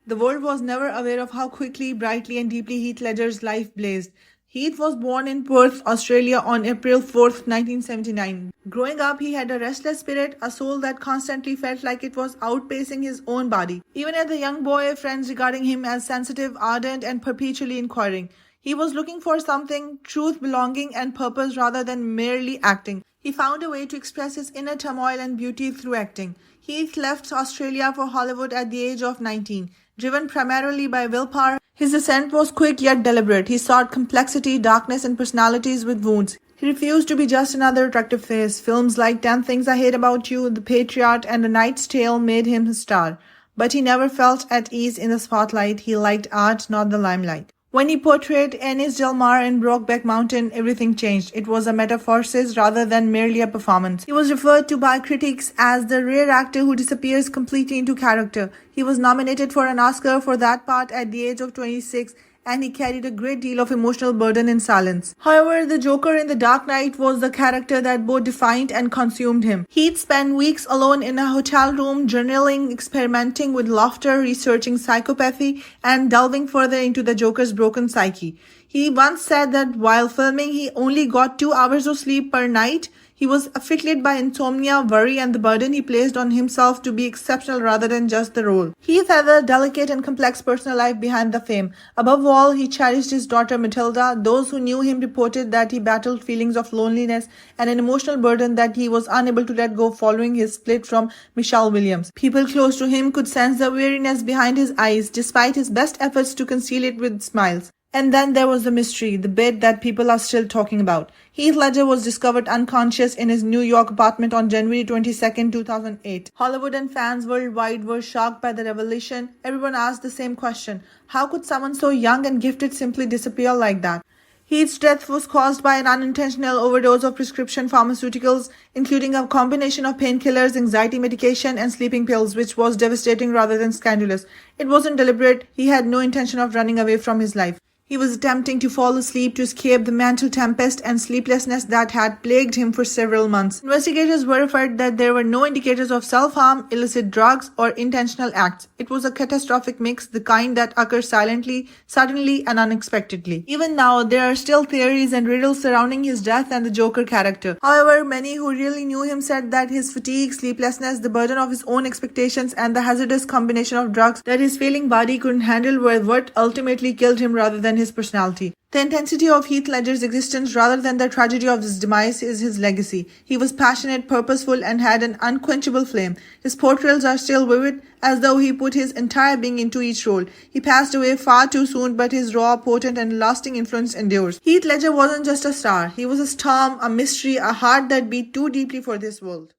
The world was never aware of how quickly, brightly, and deeply Heath Ledger's life blazed. Heath was born in Perth, Australia on April 4th, 1979. Growing up, he had a restless spirit, a soul that constantly felt like it was outpacing his own body. Even as a young boy, friends regarding him as sensitive, ardent, and perpetually inquiring. He was looking for something, truth, belonging, and purpose rather than merely acting. He found a way to express his inner turmoil and beauty through acting. Heath left Australia for Hollywood at the age of 19. Driven primarily by willpower, his ascent was quick yet deliberate. He sought complexity, darkness, and personalities with wounds. He refused to be just another attractive face. Films like 10 Things I Hate About You, The Patriot, and A Knight's Tale made him a star. But he never felt at ease in the spotlight. He liked art, not the limelight. When he portrayed Ennis Del Mar in Brokeback Mountain, everything changed. It was a metamorphosis rather than merely a performance. He was referred to by critics as the rare actor who disappears completely into character. He was nominated for an Oscar for that part at the age of 26, and he carried a great deal of emotional burden in silence. However, the Joker in The Dark Knight was the character that both defined and consumed him. He'd spend weeks alone in a hotel room, journaling, experimenting with laughter, researching psychopathy, and delving further into the Joker's broken psyche. He once said that while filming, he only got 2 hours of sleep per night. He was afflicted by insomnia, worry, and the burden he placed on himself to be exceptional rather than just the role. Heath had a delicate and complex personal life behind the fame. Above all, he cherished his daughter Matilda. Those who knew him reported that he battled feelings of loneliness and an emotional burden that he was unable to let go following his split from Michelle Williams. People close to him could sense the weariness behind his eyes, despite his best efforts to conceal it with smiles. And then there was the mystery, the bit that people are still talking about. Heath Ledger was discovered unconscious in his New York apartment on January 22, 2008. Hollywood and fans worldwide were shocked by the revelation. Everyone asked the same question. How could someone so young and gifted simply disappear like that? Heath's death was caused by an unintentional overdose of prescription pharmaceuticals, including a combination of painkillers, anxiety medication, and sleeping pills, which was devastating rather than scandalous. It wasn't deliberate. He had no intention of running away from his life. He was attempting to fall asleep to escape the mental tempest and sleeplessness that had plagued him for several months. Investigators verified that there were no indicators of self-harm, illicit drugs, or intentional acts. It was a catastrophic mix, the kind that occurs silently, suddenly, and unexpectedly. Even now, there are still theories and riddles surrounding his death and the Joker character. However, many who really knew him said that his fatigue, sleeplessness, the burden of his own expectations, and the hazardous combination of drugs that his failing body couldn't handle were what ultimately killed him rather than his personality. The intensity of Heath Ledger's existence rather than the tragedy of his demise is his legacy. He was passionate, purposeful, and had an unquenchable flame. His portrayals are still vivid, as though he put his entire being into each role. He passed away far too soon, but his raw, potent, and lasting influence endures. Heath Ledger wasn't just a star. He was a storm, a mystery, a heart that beat too deeply for this world.